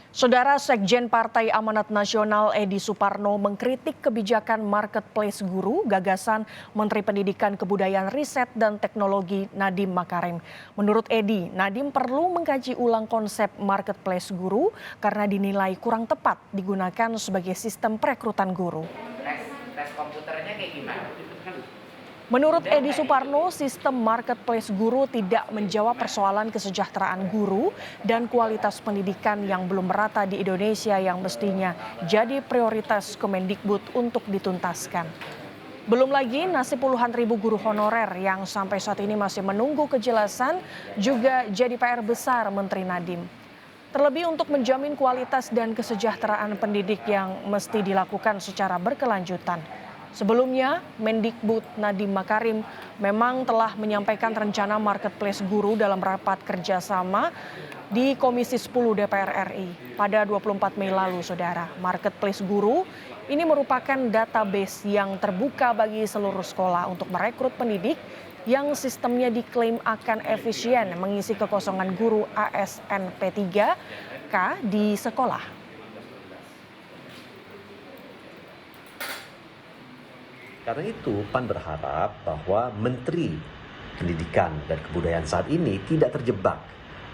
Saudara Sekjen Partai Amanat Nasional Edi Suparno mengkritik kebijakan marketplace guru gagasan Menteri Pendidikan Kebudayaan Riset dan Teknologi Nadiem Makarim. Menurut Edi, Nadiem perlu mengkaji ulang konsep marketplace guru karena dinilai kurang tepat digunakan sebagai sistem perekrutan guru. Tes komputernya kayak gimana? Menurut Edi Suparno, sistem marketplace guru tidak menjawab persoalan kesejahteraan guru dan kualitas pendidikan yang belum merata di Indonesia yang mestinya jadi prioritas Kemendikbud untuk dituntaskan. Belum lagi nasib puluhan ribu guru honorer yang sampai saat ini masih menunggu kejelasan juga jadi PR besar Menteri Nadiem. Terlebih untuk menjamin kualitas dan kesejahteraan pendidik yang mesti dilakukan secara berkelanjutan. Sebelumnya, Mendikbud Nadiem Makarim memang telah menyampaikan rencana marketplace guru dalam rapat kerjasama di Komisi 10 DPR RI pada 24 Mei lalu, Saudara. Marketplace guru ini merupakan database yang terbuka bagi seluruh sekolah untuk merekrut pendidik yang sistemnya diklaim akan efisien mengisi kekosongan guru ASN P3K di sekolah. Karena itu, PAN berharap bahwa Menteri Pendidikan dan Kebudayaan saat ini tidak terjebak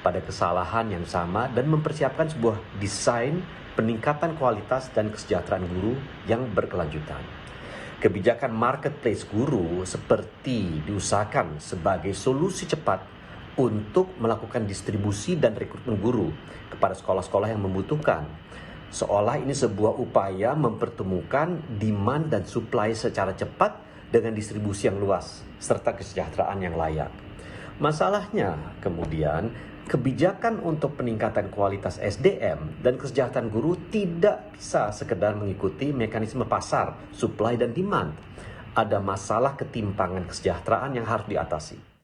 pada kesalahan yang sama dan mempersiapkan sebuah desain peningkatan kualitas dan kesejahteraan guru yang berkelanjutan. Kebijakan marketplace guru seperti diusahakan sebagai solusi cepat untuk melakukan distribusi dan rekrutmen guru kepada sekolah-sekolah yang membutuhkan. Seolah ini sebuah upaya mempertemukan demand dan supply secara cepat dengan distribusi yang luas serta kesejahteraan yang layak. Masalahnya kemudian kebijakan untuk peningkatan kualitas SDM dan kesejahteraan guru tidak bisa sekedar mengikuti mekanisme pasar, supply dan demand. Ada masalah ketimpangan kesejahteraan yang harus diatasi.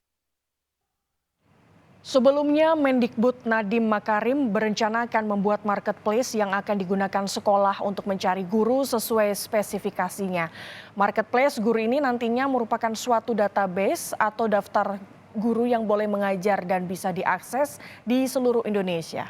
Sebelumnya, Mendikbud Nadiem Makarim berencana akan membuat marketplace yang akan digunakan sekolah untuk mencari guru sesuai spesifikasinya. Marketplace guru ini nantinya merupakan suatu database atau daftar guru yang boleh mengajar dan bisa diakses di seluruh Indonesia.